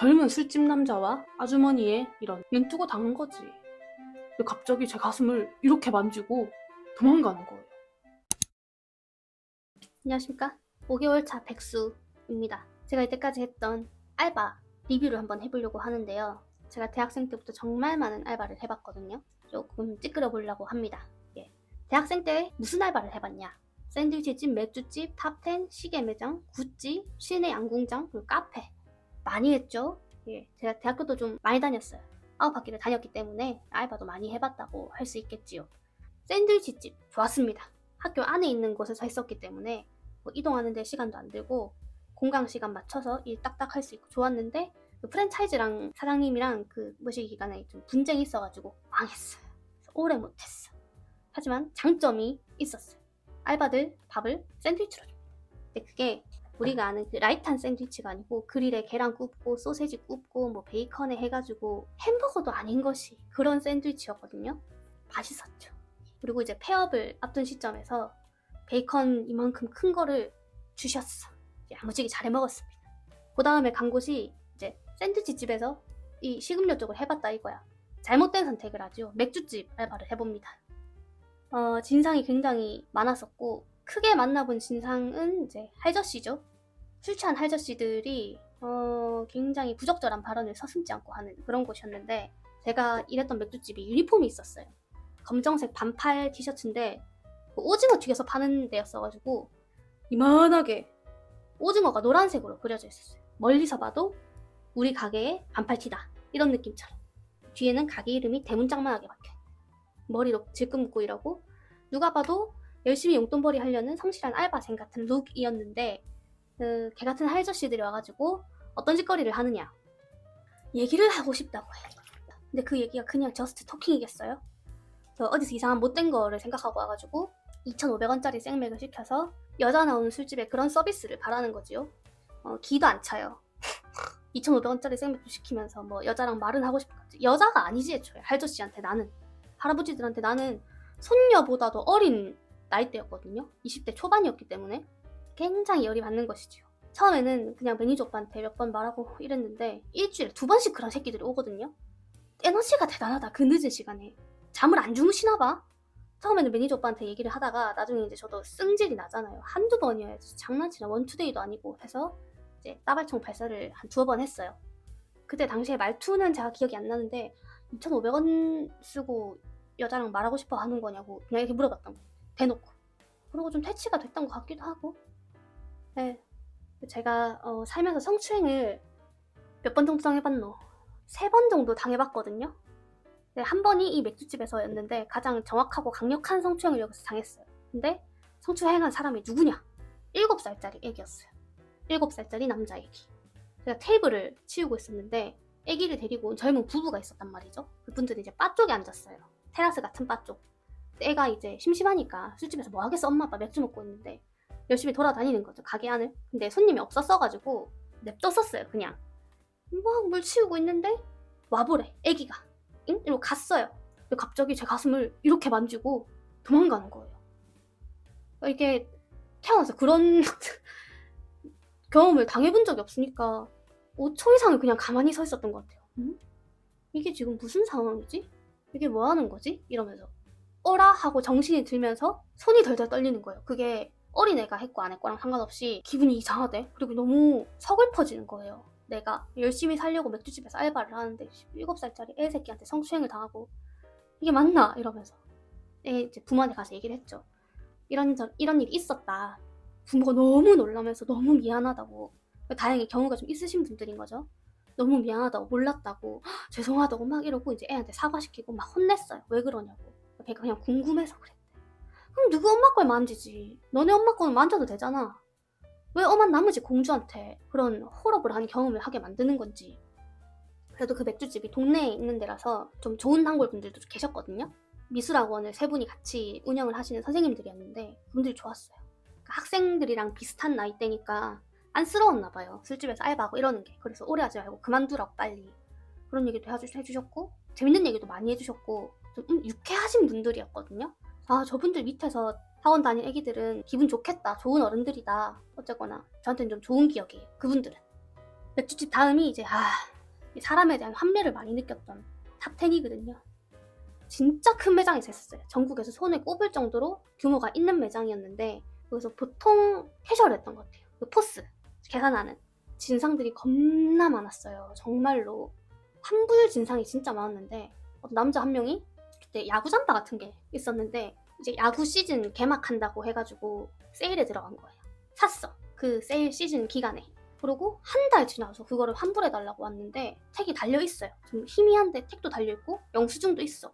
젊은 술집 남자와 아주머니의 이런 눈뜨고 당한 거지. 근데 갑자기 제 가슴을 이렇게 만지고 도망가는 거예요. 안녕하십니까? 5개월 차 백수입니다. 제가 이때까지 했던 알바 리뷰를 한번 해보려고 하는데요. 제가 대학생 때부터 정말 많은 알바를 해봤거든요. 조금 찌끄려 보려고 합니다. 대학생 때 무슨 알바를 해봤냐? 샌드위치집, 맥주집, 탑10, 시계 매장, 굿즈, 시내 양궁장, 그리고 카페. 많이 했죠? 제가 대학교도 좀 많이 다녔어요. 9학기를 다녔기 때문에 알바도 많이 해봤다고 할 수 있겠지요. 샌드위치집 좋았습니다. 학교 안에 있는 곳에서 했었기 때문에 뭐 이동하는 데 시간도 안 들고 공강 시간 맞춰서 일 딱딱 할 수 있고 좋았는데, 그 프랜차이즈랑 사장님이랑 그 모시기 기간에 좀 분쟁이 있어가지고 망했어요. 그래서 오래 못했어. 하지만 장점이 있었어요. 알바들 밥을 샌드위치로 줍니다. 근데 그게 우리가 아는 그 라이트한 샌드위치가 아니고 그릴에 계란 굽고 소세지 굽고 뭐 베이컨에 해가지고 햄버거도 아닌 것이 그런 샌드위치였거든요. 맛있었죠. 그리고 이제 폐업을 앞둔 시점에서 베이컨 이만큼 큰 거를 주셨어. 야무지게 잘 해먹었습니다. 그 다음에 간 곳이 이제 샌드위치 집에서 이 식음료 쪽을 해봤다 이거야. 잘못된 선택을 하죠. 맥주집 알바를 해봅니다. 진상이 굉장히 많았었고, 크게 만나본 진상은 이제 할저씨죠. 술 취한 할저씨들이 굉장히 부적절한 발언을 서슴지 않고 하는 그런 곳이었는데, 제가 일했던 맥주집이 유니폼이 있었어요. 검정색 반팔 티셔츠인데 오징어 튀겨서 파는 데였어가지고 이만하게 오징어가 노란색으로 그려져 있었어요. 멀리서 봐도 우리 가게의 반팔티다 이런 느낌처럼. 뒤에는 가게 이름이 대문짝만하게 박혀있는, 머리도 질끈 묶고 이러고 누가 봐도 열심히 용돈벌이 하려는 성실한 알바생 같은 룩이었는데, 걔 같은 할저씨들이 와가지고 어떤 짓거리를 하느냐, 얘기를 하고 싶다고 해요. 근데 그 얘기가 그냥 저스트 토킹이겠어요? 저 어디서 이상한 못된 거를 생각하고 와가지고 2,500원짜리 생맥을 시켜서 여자 나오는 술집에 그런 서비스를 바라는 거지요. 기도 안 차요. 2,500원짜리 생맥도 시키면서 뭐 여자랑 말은 하고 싶겠지. 여자가 아니지 애초에. 할저씨한테 나는, 할아버지들한테 나는 손녀보다도 어린 나이대였거든요. 20대 초반이었기 때문에 굉장히 열이 받는 것이지요. 처음에는 그냥 매니저 오빠한테 몇 번 말하고 이랬는데 일주일에 2번씩 그런 새끼들이 오거든요. 에너지가 대단하다. 그 늦은 시간에 잠을 안 주무시나봐. 처음에는 매니저 오빠한테 얘기를 하다가 나중에 이제 저도 승질이 나잖아요. 한두 번이어야지, 장난치나 원투데이도 아니고 해서 이제 따발총 발사를 한 2번 했어요. 그때 당시에 말투는 제가 기억이 안 나는데 2,500원 쓰고 여자랑 말하고 싶어 하는 거냐고 그냥 이렇게 물어봤던 거예요. 대놓고. 그리고 좀 퇴치가 됐던 것 같기도 하고. 네. 제가 살면서 성추행을 몇 번 정도 당해봤노? 3번 정도 당해봤거든요. 네, 한 번이 이 맥주집에서였는데 가장 정확하고 강력한 성추행을 여기서 당했어요. 근데 성추행한 사람이 누구냐? 7살짜리 애기였어요. 7살짜리 남자 애기. 제가 테이블을 치우고 있었는데 애기를 데리고 온 젊은 부부가 있었단 말이죠. 그분들은 이제 바 쪽에 앉았어요. 테라스 같은 바 쪽. 애가 이제 심심하니까 술집에서 뭐 하겠어, 엄마 아빠 맥주 먹고 있는데 열심히 돌아다니는 거죠, 가게 안을. 근데 손님이 없었어가지고 냅뒀었어요. 그냥 막 물 치우고 있는데 와보래, 애기가. 응? 이러고 갔어요. 근데 갑자기 제 가슴을 이렇게 만지고 도망가는 거예요. 이게 태어나서 그런 경험을 당해본 적이 없으니까 5초 이상은 그냥 가만히 서 있었던 것 같아요. 응? 이게 지금 무슨 상황이지? 이게 뭐 하는 거지? 이러면서 어라? 하고 정신이 들면서 손이 덜덜 떨리는 거예요. 그게 어린애가 했고 안 했고랑 상관없이 기분이 이상하대. 그리고 너무 서글퍼지는 거예요. 내가 열심히 살려고 맥주집에서 알바를 하는데 7살짜리 애 새끼한테 성추행을 당하고 이게 맞나? 이러면서 이제 부모한테 가서 얘기를 했죠. 이런 일이 있었다. 부모가 너무 놀라면서 너무 미안하다고. 다행히 경우가 좀 있으신 분들인 거죠. 너무 미안하다고, 몰랐다고, 죄송하다고 막 이러고 이제 애한테 사과시키고 막 혼냈어요. 왜 그러냐고. 걔가 그냥 궁금해서 그랬대. 그럼 누구 엄마 걸 만지지. 너네 엄마 거는 만져도 되잖아. 왜 엄한 나머지 공주한테 그런 홀업을 한 경험을 하게 만드는 건지. 그래도 그 맥주집이 동네에 있는 데라서 좀 좋은 단골분들도 계셨거든요. 미술학원을 3분이 같이 운영을 하시는 선생님들이었는데 그분들이 좋았어요. 그러니까 학생들이랑 비슷한 나이대니까 안쓰러웠나 봐요. 술집에서 알바하고 이러는 게. 그래서 오래 하지 말고 그만두라고 빨리. 그런 얘기도 해주셨고 재밌는 얘기도 많이 해주셨고 좀 유쾌하신 분들이었거든요. 아, 저분들 밑에서 학원 다닌 애기들은 기분 좋겠다. 좋은 어른들이다. 어쨌거나 저한테는 좀 좋은 기억이에요. 그분들은. 맥주집 다음이 이제 사람에 대한 환멸을 많이 느꼈던 탑10이거든요. 진짜 큰 매장에서 했었어요. 전국에서 손에 꼽을 정도로 규모가 있는 매장이었는데 그래서 보통 캐주얼했던 것 같아요. 그 포스 계산하는 진상들이 겁나 많았어요. 정말로 환불 진상이 진짜 많았는데 남자 한 명이 그때 야구 잠바 같은 게 있었는데 이제 야구 시즌 개막한다고 해가지고 세일에 들어간 거예요. 샀어. 그 세일 시즌 기간에. 그리고 한 달 지나서 그거를 환불해달라고 왔는데 택이 달려있어요. 좀 희미한데 택도 달려있고 영수증도 있어.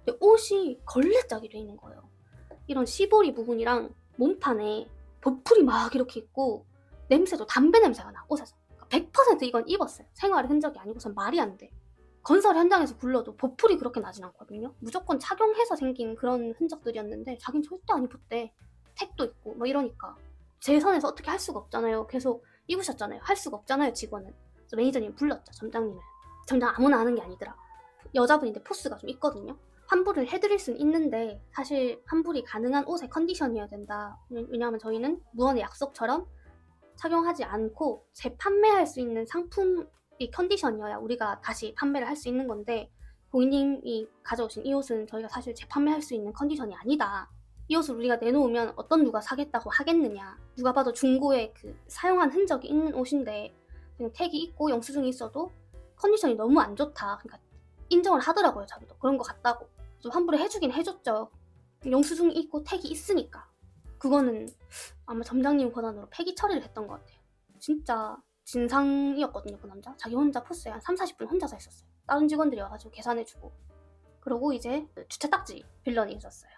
근데 옷이 걸레짝이 돼 있는 거예요. 이런 시보리 부분이랑 몸판에 보풀이 막 이렇게 있고 냄새도 담배 냄새가 나, 옷에서. 100% 이건 입었어요. 생활의 흔적이 아니고선 말이 안 돼. 건설 현장에서 불러도 보풀이 그렇게 나진 않거든요. 무조건 착용해서 생긴 그런 흔적들이었는데 자긴 절대 안 입었대. 택도 있고 막 이러니까 제 선에서 어떻게 할 수가 없잖아요. 계속 입으셨잖아요. 할 수가 없잖아요, 직원은. 그래서 매니저님 불렀죠, 점장님을. 점장 아무나 하는 게 아니더라. 여자분인데 포스가 좀 있거든요. 환불을 해드릴 수는 있는데 사실 환불이 가능한 옷의 컨디션이어야 된다. 왜냐하면 저희는 무언의 약속처럼 착용하지 않고 재판매할 수 있는 상품이 컨디션이어야 우리가 다시 판매를 할 수 있는 건데 고객님이 가져오신 이 옷은 저희가 사실 재판매할 수 있는 컨디션이 아니다. 이 옷을 우리가 내놓으면 어떤 누가 사겠다고 하겠느냐. 누가 봐도 중고에 그 사용한 흔적이 있는 옷인데 그냥 택이 있고 영수증이 있어도 컨디션이 너무 안 좋다. 그러니까 인정을 하더라고요. 자기도 그런 거 같다고. 좀 환불을 해주긴 해줬죠. 영수증이 있고 택이 있으니까. 그거는 아마 점장님 권한으로 폐기 처리를 했던 것 같아요. 진짜 진상이었거든요, 그 남자. 자기 혼자 포스에 한 30-40분 혼자서 있었어요. 다른 직원들이 와가지고 계산해주고. 그러고 이제 주차 딱지 빌런이 있었어요.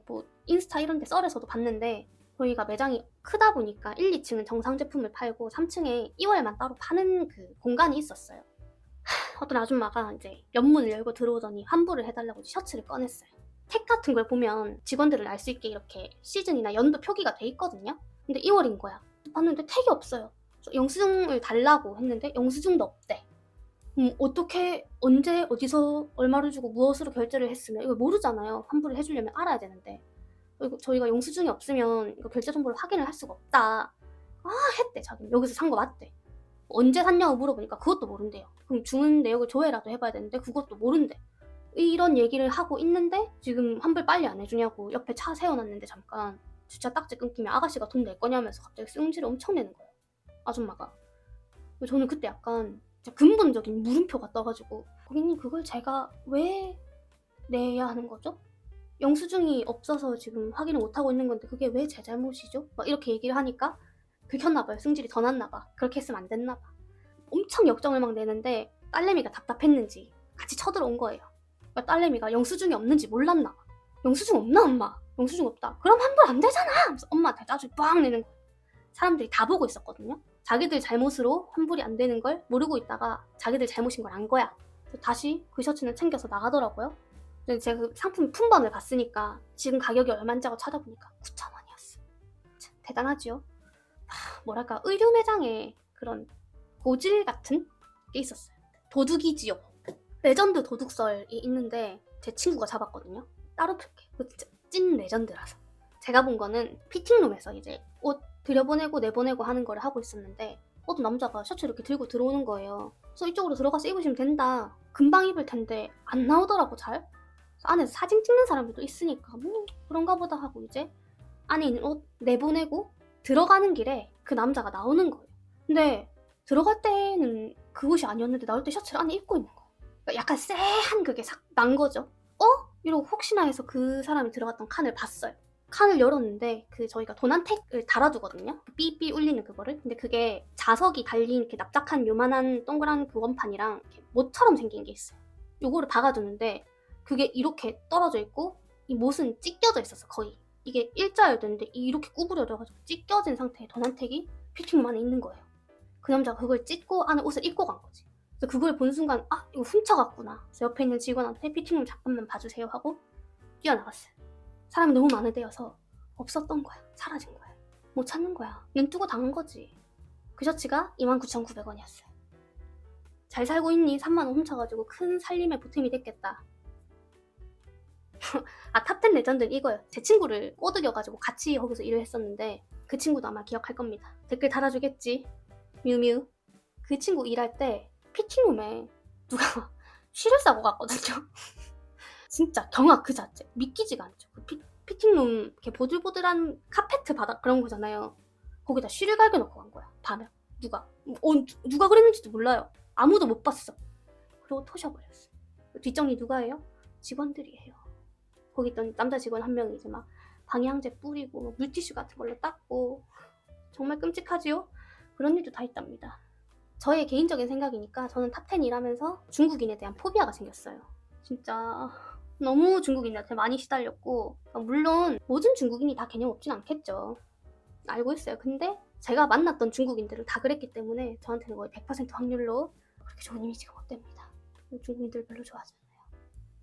뭐 인스타 이런 데 썰에서도 봤는데 저희가 매장이 크다 보니까 1, 2층은 정상 제품을 팔고 3층에 이월만 따로 파는 그 공간이 있었어요. 어떤 아줌마가 이제 옆문을 열고 들어오더니 환불을 해달라고 셔츠를 꺼냈어요. 택 같은 걸 보면 직원들을 알 수 있게 이렇게 시즌이나 연도 표기가 돼 있거든요. 근데 2월인 거야. 봤는데 택이 없어요. 영수증을 달라고 했는데 영수증도 없대. 어떻게 언제 어디서 얼마를 주고 무엇으로 결제를 했으면 이걸 모르잖아요. 환불을 해주려면 알아야 되는데 그리고 저희가 영수증이 없으면 이거 결제 정보를 확인을 할 수가 없다. 했대. 자기는 여기서 산 거 맞대. 언제 샀냐고 물어보니까 그것도 모른대요. 그럼 주문 내역을 조회라도 해봐야 되는데 그것도 모른대. 이런 얘기를 하고 있는데 지금 환불 빨리 안 해주냐고 옆에 차 세워놨는데 잠깐 주차 딱지 끊기면 아가씨가 돈 낼 거냐면서 갑자기 승질을 엄청 내는 거예요. 아줌마가. 저는 그때 약간 진짜 근본적인 물음표가 떠가지고 고객님 그걸 제가 왜 내야 하는 거죠? 영수증이 없어서 지금 확인을 못하고 있는 건데 그게 왜 제 잘못이죠? 막 이렇게 얘기를 하니까 긁혔나봐요. 승질이 더 났나봐. 그렇게 했으면 안 됐나봐. 엄청 역정을 막 내는데 딸내미가 답답했는지 같이 쳐들어온 거예요. 그러니까 딸내미가 영수증이 없는지 몰랐나 봐. 영수증 없나 엄마? 영수증 없다. 그럼 환불 안 되잖아. 하면서 엄마한테 짜증 빡 내는 거예요. 사람들이 다 보고 있었거든요. 자기들 잘못으로 환불이 안 되는 걸 모르고 있다가 자기들 잘못인 걸 안 거야. 다시 그 셔츠는 챙겨서 나가더라고요. 제가 그 상품 품번을 봤으니까 지금 가격이 얼마인지 하고 찾아보니까 9,000원이었어. 대단하죠? 뭐랄까 의류 매장에 그런 고질 같은 게 있었어요. 도둑이지요. 레전드 도둑설이 있는데 제 친구가 잡았거든요. 따로 풀게. 진짜 찐 레전드라서. 제가 본 거는 피팅룸에서 이제 옷 들여보내고 내보내고 하는 거를 하고 있었는데 어떤 남자가 셔츠 이렇게 들고 들어오는 거예요. 그래서 이쪽으로 들어가서 입으시면 된다. 금방 입을 텐데 안 나오더라고 잘. 안에서 사진 찍는 사람들도 있으니까 뭐 그런가 보다 하고 이제 안에 있는 옷 내보내고 들어가는 길에 그 남자가 나오는 거예요. 근데 들어갈 때는 그 옷이 아니었는데 나올 때 셔츠를 안에 입고 있는 거예요. 그러니까 약간 쎄한 그게 싹 난 거죠. 이러고 혹시나 해서 그 사람이 들어갔던 칸을 봤어요. 칸을 열었는데 그 저희가 도난택을 달아두거든요. 삐삐 울리는 그거를. 근데 그게 자석이 달린 이렇게 납작한 요만한 동그란 그 원판이랑 이렇게 못처럼 생긴 게 있어요. 요거를 박아두는데 그게 이렇게 떨어져 있고 이 못은 찢겨져 있었어 거의. 이게 일자였는데 이렇게 구부려져가지고 찢겨진 상태의 도난택이 피팅룸 안에 있는 거예요. 그 남자가 그걸 찢고 안에 옷을 입고 간 거지. 그래서 그걸 본 순간 이거 훔쳐갔구나. 그래서 옆에 있는 직원한테 피팅룸 잠깐만 봐주세요 하고 뛰어나갔어요. 사람이 너무 많은 데여서 없었던 거야. 사라진 거야. 못 찾는 거야. 눈 뜨고 당한 거지. 그 셔츠가 29,900원이었어요. 잘 살고 있니? 3만원 훔쳐가지고 큰 살림의 보탬이 됐겠다. 탑10 레전드는 이거예요. 제 친구를 꼬드겨가지고 같이 거기서 일을 했었는데 그 친구도 아마 기억할 겁니다. 댓글 달아주겠지. 뮤뮤. 그 친구 일할 때 피팅룸에 누가 막 쉬를 싸고 갔거든요. 진짜 경악 그 자체. 믿기지가 않죠. 그 피팅룸 이렇게 보들보들한 카페트 바닥 그런 거잖아요. 거기다 쉬를 갈겨놓고 간 거야. 밤에. 누가 그랬는지도 몰라요. 아무도 못 봤어. 그리고 토셔버렸어. 뒷정리 누가 해요? 직원들이 해요. 거기 있던 남자 직원 한 명이 이제 막 방향제 뿌리고 막 물티슈 같은 걸로 닦고. 정말 끔찍하지요? 그런 일도 다 있답니다. 저의 개인적인 생각이니까 저는 탑10 일하면서 중국인에 대한 포비아가 생겼어요. 진짜 너무 중국인한테 많이 시달렸고, 물론 모든 중국인이 다 개념 없진 않겠죠. 알고 있어요. 근데 제가 만났던 중국인들은 다 그랬기 때문에 저한테는 거의 100% 확률로 그렇게 좋은 이미지가 못 됩니다. 중국인들 별로 좋아하지 않아요.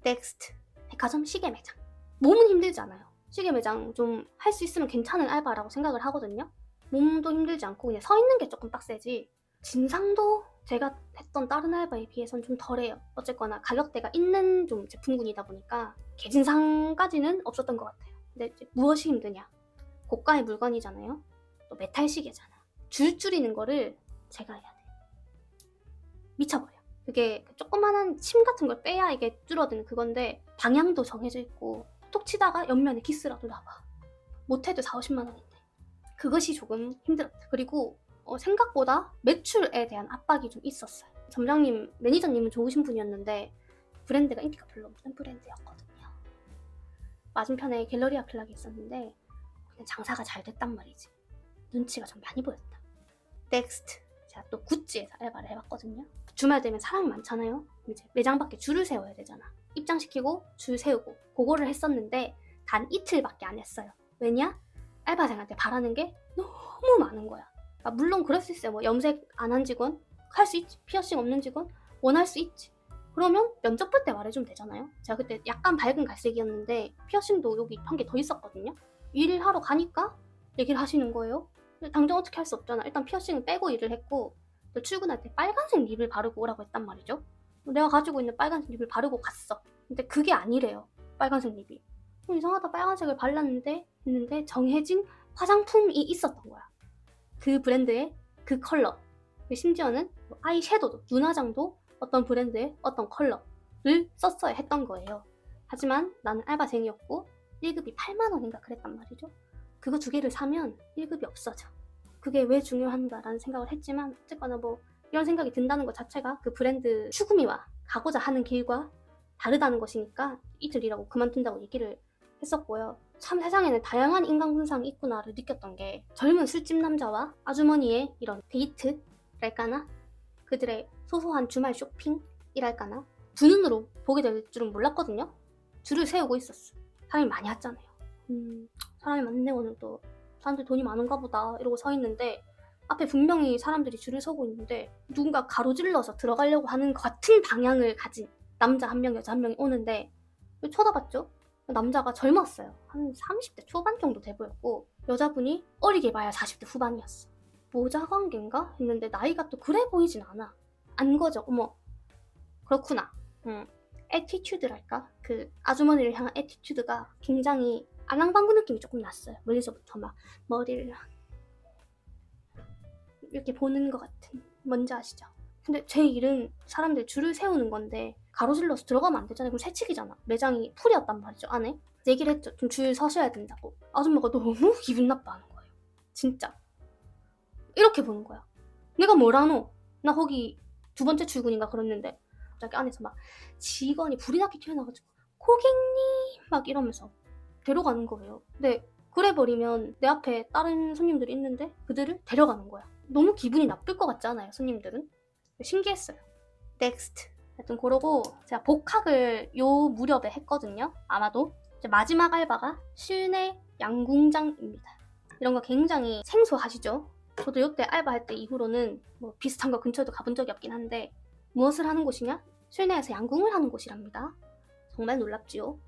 넥스트. 백화점 시계 매장. 몸은 힘들지 않아요. 시계 매장 좀 할 수 있으면 괜찮은 알바라고 생각을 하거든요. 몸도 힘들지 않고 그냥 서 있는 게 조금 빡세지. 진상도 제가 했던 다른 알바에 비해서는 좀 덜해요. 어쨌거나 가격대가 있는 좀 제품군이다 보니까 개진상까지는 없었던 것 같아요. 근데 이제 무엇이 힘드냐? 고가의 물건이잖아요. 또 메탈 시계잖아. 줄 줄이는 거를 제가 해야 돼. 미쳐버려. 그게 조그만한 침 같은 걸 빼야 이게 줄어드는 그건데 방향도 정해져 있고 톡 치다가 옆면에 기스라도 나와. 못해도 40~50만 원인데. 그것이 조금 힘들었다. 그리고 생각보다 매출에 대한 압박이 좀 있었어요. 점장님, 매니저님은 좋으신 분이었는데 브랜드가 인기가 별로 없는 브랜드였거든요. 맞은편에 갤러리아 클락이 있었는데 그냥 장사가 잘 됐단 말이지. 눈치가 좀 많이 보였다. 넥스트. 제가 또 구찌에서 알바를 해봤거든요. 주말 되면 사람이 많잖아요. 이제 매장 밖에 줄을 세워야 되잖아. 입장시키고 줄 세우고 그거를 했었는데 단 이틀밖에 안 했어요. 왜냐? 알바생한테 바라는 게 너무 많은 거야. 그러니까 물론 그럴 수 있어요. 뭐 염색 안 한 직원 할 수 있지. 피어싱 없는 직원 원할 수 있지. 그러면 면접 볼 때 말해주면 되잖아요. 제가 그때 약간 밝은 갈색이었는데 피어싱도 여기 한 개 더 있었거든요. 일을 하러 가니까 얘기를 하시는 거예요. 당장 어떻게 할 수 없잖아. 일단 피어싱을 빼고 일을 했고 또 출근할 때 빨간색 립을 바르고 오라고 했단 말이죠. 내가 가지고 있는 빨간색 립을 바르고 갔어. 근데 그게 아니래요. 빨간색 립이. 이상하다 빨간색을 발랐는데 했는데 정해진 화장품이 있었던 거야. 그 브랜드의 그 컬러. 심지어는 아이섀도도 눈화장도 어떤 브랜드의 어떤 컬러를 썼어야 했던 거예요. 하지만 나는 알바생이었고 1급이 8만 원인가 그랬단 말이죠. 그거 2개를 사면 1급이 없어져. 그게 왜 중요한가라는 생각을 했지만 어쨌거나 뭐 이런 생각이 든다는 것 자체가 그 브랜드 추구미와 가고자 하는 길과 다르다는 것이니까 이틀 일하고 그만둔다고 얘기를 했었고요. 참 세상에는 다양한 인간 군상이 있구나를 느꼈던 게 젊은 술집 남자와 아주머니의 이런 데이트랄까나 그들의 소소한 주말 쇼핑이랄까나 두 눈으로 보게 될 줄은 몰랐거든요. 줄을 세우고 있었어. 사람이 많이 왔잖아요. 사람이 많네 오늘 또 사람들 돈이 많은가 보다 이러고 서 있는데 앞에 분명히 사람들이 줄을 서고 있는데 누군가 가로질러서 들어가려고 하는 것 같은 방향을 가진 남자 한 명, 여자 한 명이 오는데 쳐다봤죠? 남자가 젊었어요. 한 30대 초반 정도 돼 보였고 여자분이 어리게 봐야 40대 후반이었어. 모자 관계인가? 했는데 나이가 또 그래 보이진 않아. 안 거죠. 어머 그렇구나. 애티튜드랄까? 그 아주머니를 향한 애티튜드가 굉장히 아랑방구 느낌이 조금 났어요. 멀리서부터 막 머리를 이렇게 보는 것 같은. 뭔지 아시죠? 근데 제 일은 사람들 줄을 세우는 건데 가로질러서 들어가면 안 되잖아요. 그럼 새치기잖아. 매장이 풀이었단 말이죠, 안에. 얘기를 했죠. 좀 줄 서셔야 된다고. 아줌마가 너무 기분 나빠하는 거예요. 진짜. 이렇게 보는 거야. 내가 뭐라노? 나 거기 2번째 출근인가 그랬는데 갑자기 안에서 막 직원이 불이 나게 튀어나와가지고 고객님 막 이러면서 데려가는 거예요. 근데 그래 버리면 내 앞에 다른 손님들이 있는데 그들을 데려가는 거야. 너무 기분이 나쁠 것 같지 않아요, 손님들은? 신기했어요. 넥스트. 하여튼 그러고 제가 복학을 요 무렵에 했거든요. 아마도 이제 마지막 알바가 실내 양궁장입니다. 이런 거 굉장히 생소하시죠? 저도 이때 알바할 때 이후로는 뭐 비슷한 거 근처에도 가본 적이 없긴 한데 무엇을 하는 곳이냐? 실내에서 양궁을 하는 곳이랍니다. 정말 놀랍지요?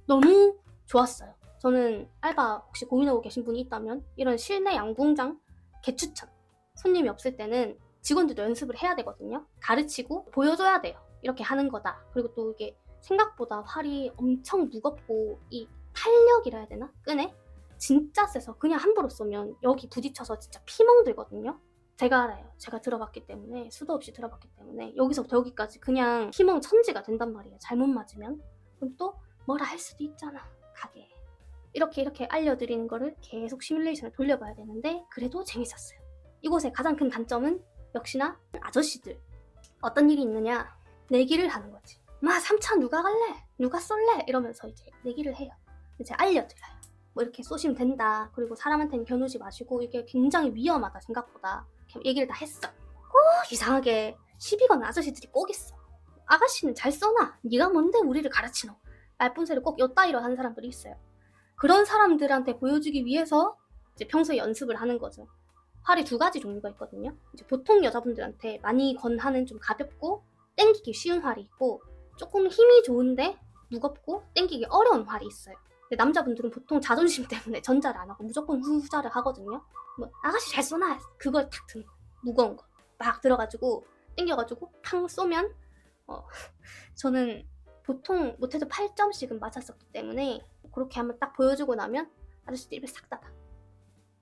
너무 좋았어요. 저는 알바 혹시 고민하고 계신 분이 있다면 이런 실내 양궁장 개추천. 손님이 없을 때는 직원들도 연습을 해야 되거든요. 가르치고 보여줘야 돼요. 이렇게 하는 거다. 그리고 또 이게 생각보다 활이 엄청 무겁고 이 탄력이라 해야 되나? 끈에? 진짜 세서 그냥 함부로 쏘면 여기 부딪혀서 진짜 피멍 들거든요. 제가 알아요. 제가 들어봤기 때문에, 수도 없이 들어봤기 때문에 여기서부터 여기까지 그냥 희망천지가 된단 말이에요. 잘못 맞으면. 그럼 또 뭐라 할 수도 있잖아, 가게. 이렇게 알려드리는 거를 계속 시뮬레이션을 돌려봐야 되는데 그래도 재밌었어요. 이곳의 가장 큰 단점은 역시나 아저씨들. 어떤 일이 있느냐, 내기를 하는 거지. 마 3차 누가 갈래? 누가 쏠래? 이러면서 이제 내기를 해요. 이제 알려드려요. 뭐 이렇게 쏘시면 된다. 그리고 사람한테는 겨누지 마시고 이게 굉장히 위험하다, 생각보다. 이렇게 얘기를 다 했어. 이상하게 시비 거는 아저씨들이 꼭 있어. 아가씨는 잘 써놔. 네가 뭔데 우리를 가르치노. 말뿐새를 꼭 요따위로 하는 사람들이 있어요. 그런 사람들한테 보여주기 위해서 이제 평소에 연습을 하는 거죠. 활이 2가지 종류가 있거든요. 이제 보통 여자분들한테 많이 권하는 좀 가볍고 땡기기 쉬운 활이 있고, 조금 힘이 좋은데 무겁고 땡기기 어려운 활이 있어요. 근데 남자분들은 보통 자존심 때문에 전자를 안 하고 무조건 후자를 하거든요. 뭐 아가씨 잘 쏘나? 그걸 탁 드는 거예요. 무거운 거 막 들어가지고 땡겨가지고 탕 쏘면 저는 보통 못해도 8점씩은 맞았었기 때문에 그렇게 한번 딱 보여주고 나면 아저씨들이 입을 싹 닫아.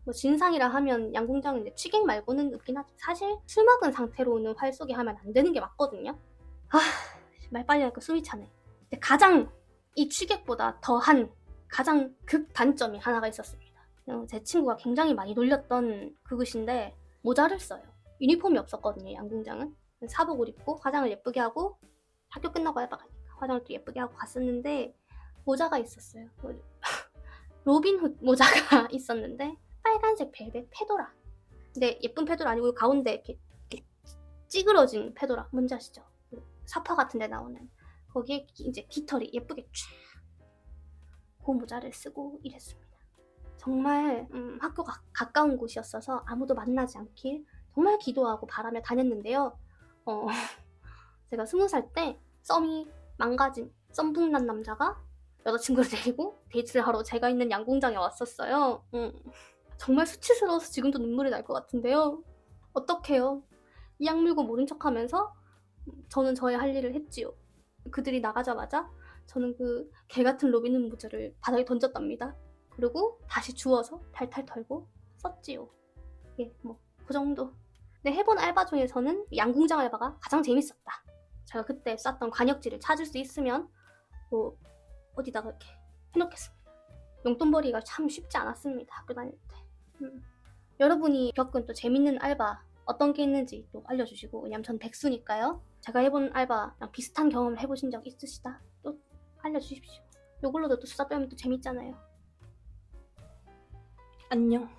뭐 진상이라 하면 양궁장은 이제 취객 말고는 없긴 하죠. 사실 술 먹은 상태로는 활 쏘기 하면 안 되는 게 맞거든요. 말 빨리 하니까 숨이 차네. 근데 가장 이 취객보다 더한 가장 극단점이 하나가 있었습니다. 제 친구가 굉장히 많이 놀렸던 그것인데, 모자를 써요. 유니폼이 없었거든요, 양궁장은. 사복을 입고 화장을 예쁘게 하고, 학교 끝나고 알바 가니까 화장을 또 예쁘게 하고 갔었는데 모자가 있었어요. 로빈훗 모자가 있었는데 빨간색 벨벳 페도라. 근데 예쁜 페도라 아니고 가운데 이렇게 찌그러진 페도라, 뭔지 아시죠? 사파 같은 데 나오는. 거기에 이제 깃털이 예쁘게 쫙. 그 모자를 쓰고 일했습니다. 정말 학교가 가까운 곳이었어서 아무도 만나지 않길 정말 기도하고 바라며 다녔는데요. 제가 20살 때 썸이 망가진 썸북난 남자가 여자친구를 데리고 데이트를 하러 제가 있는 양궁장에 왔었어요. 정말 수치스러워서 지금도 눈물이 날 것 같은데요. 어떡해요. 이 악물고 모른 척하면서 저는 저의 할 일을 했지요. 그들이 나가자마자 저는 그 개같은 로빈훗 모자를 바닥에 던졌답니다. 그리고 다시 주워서 탈탈 털고 썼지요. 예, 뭐 그 정도. 근데 해본 알바 중에서는 양궁장 알바가 가장 재밌었다. 제가 그때 쌌던 관역지를 찾을 수 있으면 뭐 어디다가 이렇게 해놓겠습니다. 용돈벌이가 참 쉽지 않았습니다, 학교 다닐 때. 여러분이 겪은 또 재밌는 알바 어떤 게 있는지 또 알려주시고, 왜냐면 전 백수니까요. 제가 해본 알바랑 비슷한 경험을 해보신 적 있으시다 또 알려주십시오. 요걸로도 또 수다 떨면 또 재밌잖아요. 안녕.